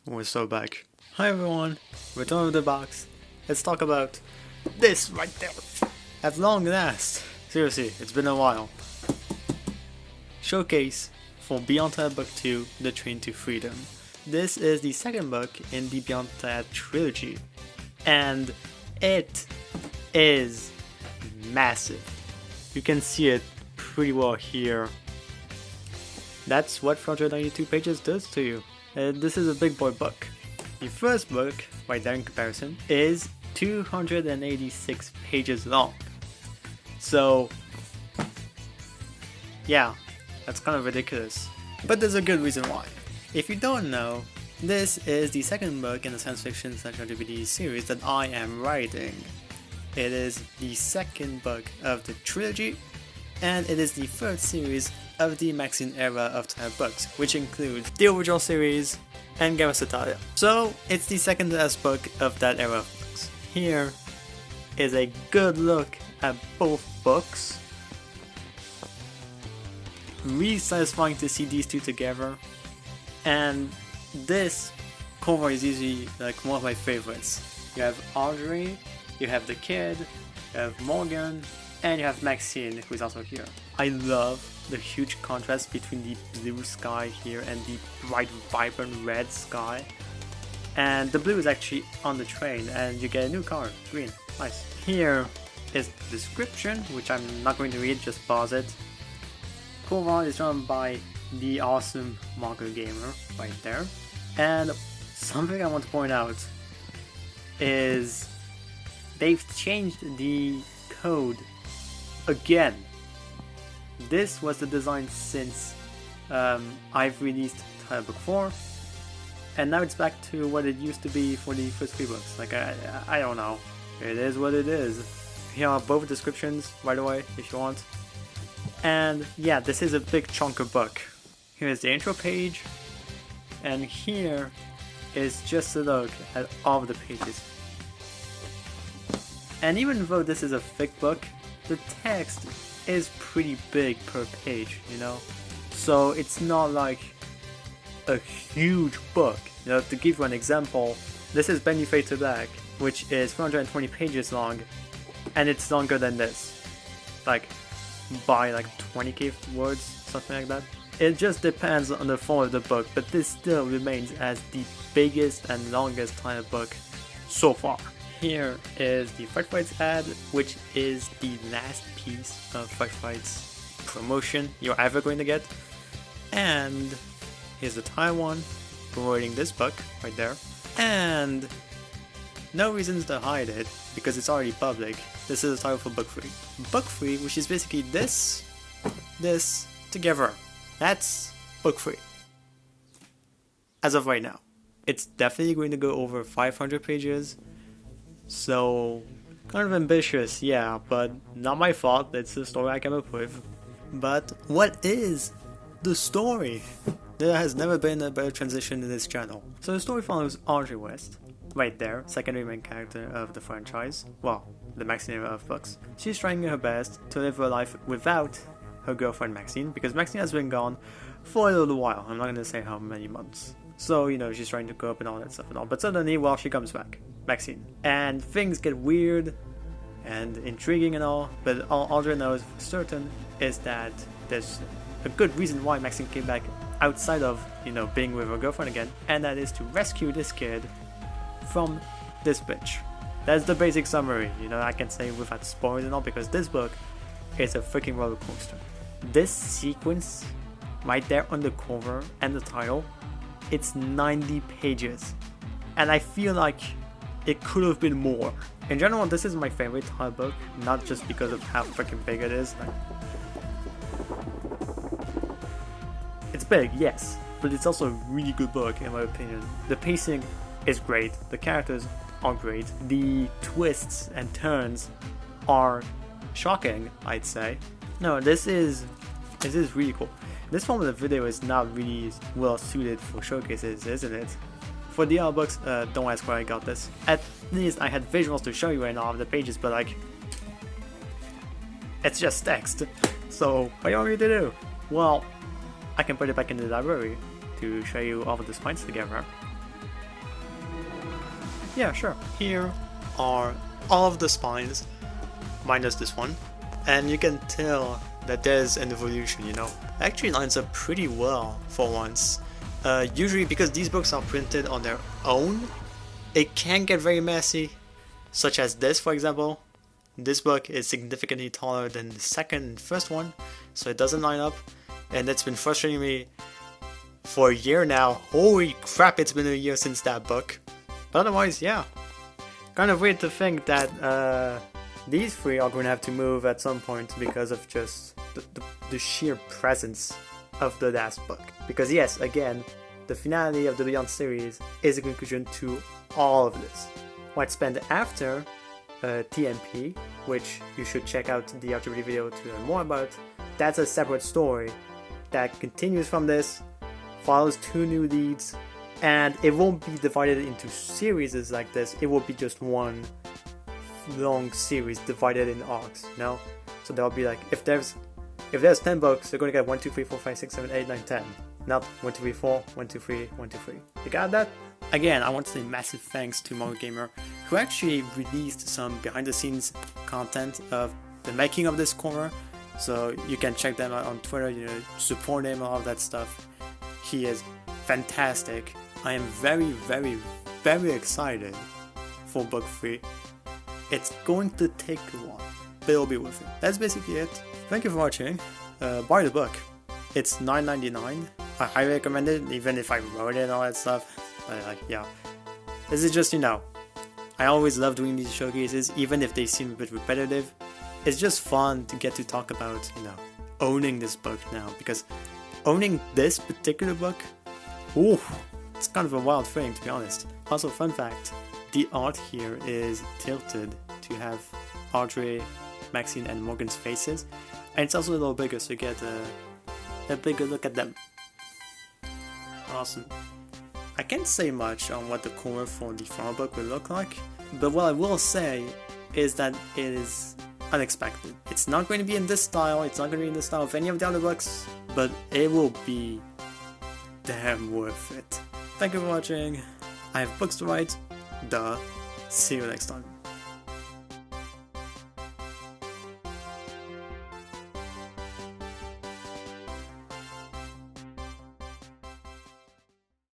We're so back. Hi everyone, return of the box. Let's talk about this right there. At long last, seriously, it's been a while. Showcase for Beyond That Book 2, The Train to Freedom. This is the second book in the Beyond That trilogy, and it is massive. You can see it pretty well here. That's what 492 pages does to you. This is a big boy book. The first book, right there in comparison, is 286 pages long. So, yeah, that's kind of ridiculous. But there's a good reason why. If you don't know, this is the second book in the science fiction / LGBT series that I am writing. It is the second book of the trilogy, and it is the third series of the Maxine era of type books, which includes the original series and Tailia. So it's the second to last book of that era of books. Here is a good look at both books. Really satisfying to see these two together, and this cover is usually like one of my favorites. You have Audrey, you have the kid, you have Morgan, and you have Maxine, who is also here. I love the huge contrast between the blue sky here and the bright, vibrant red sky. And the blue is actually on the train, and you get a new color, green. Nice. Here is the description, which I'm not going to read, just pause it. Cover is drawn by the awesome MargoGamer, right there. And something I want to point out is they've changed the code again. This was the design since I've released Title Book 4, and now it's back to what it used to be for the first three books. Like, I don't know. It is what it is. Here are both descriptions, right away, if you want. And yeah, this is a big chunk of book. Here's the intro page, and here is just a look at all of the pages. And even though this is a thick book, the text is pretty big per page, you know? So it's not like a huge book. You know, to give you an example, this is Benny Fade to Black, which is 420 pages long, and it's longer than this. Like, by like 20k words, something like that. It just depends on the form of the book, but this still remains as the biggest and longest title book so far. Here is the Fight Fights ad, which is the last piece of Fight Fights promotion you're ever going to get. And here's the Taiwan promoting this book right there. And no reasons to hide it because it's already public. This is the title for book 3. Book 3, which is basically this together. That's book 3. As of right now. It's definitely going to go over 500 pages. So, kind of ambitious, yeah, but not my fault. It's the story I came up with. But what is the story? There has never been a better transition in this channel. So the story follows Audrey West, right there, secondary main character of the franchise. Well, the Maxine era of books. She's trying her best to live her life without her girlfriend Maxine, because Maxine has been gone for a little while. I'm not going to say how many months. So, you know, she's trying to grow up and all that stuff and all. But suddenly, well, she comes back. Maxine. And things get weird and intriguing and all, but all Audrey knows for certain is that there's a good reason why Maxine came back outside of, you know, being with her girlfriend again, and that is to rescue this kid from this bitch. That's the basic summary, you know, I can say without spoilers and all, because this book is a freaking roller coaster. This sequence right there on the cover and the title, it's 90 pages, and I feel like it could have been more. In general, this is my favorite title book, not just because of how freaking big it is. Like, it's big, yes, but it's also a really good book in my opinion. The pacing is great, the characters are great, the twists and turns are shocking, I'd say. No, this is really cool. This form of the video is not really well suited for showcases, isn't it? For the other books, don't ask where I got this. At least I had visuals to show you in all of the pages, but like, it's just text. So what do you want me to do? Well, I can put it back in the library to show you all of the spines together. Yeah, sure. Here are all of the spines, minus this one, and you can tell that there's an evolution, you know. It actually lines up pretty well for once. Usually because these books are printed on their own, it can get very messy, such as this for example. This book is significantly taller than the second and first one, so it doesn't line up, and it's been frustrating me for a year now. Holy crap, it's been a year since that book. But otherwise, yeah. Kind of weird to think that these three are going to have to move at some point because of just the sheer presence of the last book. Because yes, again, the finale of the Beyond series is a conclusion to all of this. What spent after TMP, which you should check out the LGBT video to learn more about, that's a separate story that continues from this, follows two new leads, and it won't be divided into series like this, it will be just one long series divided in arcs, you know? So there'll be like, if there's 10 books, you're gonna get 1, 2, 3, 4, 5, 6, 7, 8, 9, 10. Not 1, 2, 3, 4, 1, 2, 3, 1, 2, 3. You got that? Again, I want to say massive thanks to MargoGamer, who actually released some behind the scenes content of the making of this corner. So you can check them out on Twitter, you know, support him, all of that stuff. He is fantastic. I am very, very, very excited for book 3. It's going to take a while, but it'll be worth it. That's basically it. Thank you for watching. Buy the book. It's $9.99. I highly recommend it, even if I wrote it and all that stuff. Yeah. This is just, you know, I always love doing these showcases, even if they seem a bit repetitive. It's just fun to get to talk about, you know, owning this book now, because owning this particular book, ooh, it's kind of a wild thing, to be honest. Also, fun fact, the art here is tilted to have Audrey, Maxine, and Morgan's faces, and it's also a little bigger, so you get a bigger look at them. Awesome. I can't say much on what the cover for the final book will look like, but what I will say is that it is unexpected. It's not going to be in this style, it's not going to be in the style of any of the other books, but it will be damn worth it. Thank you for watching. I have books to write. Duh. See you next time.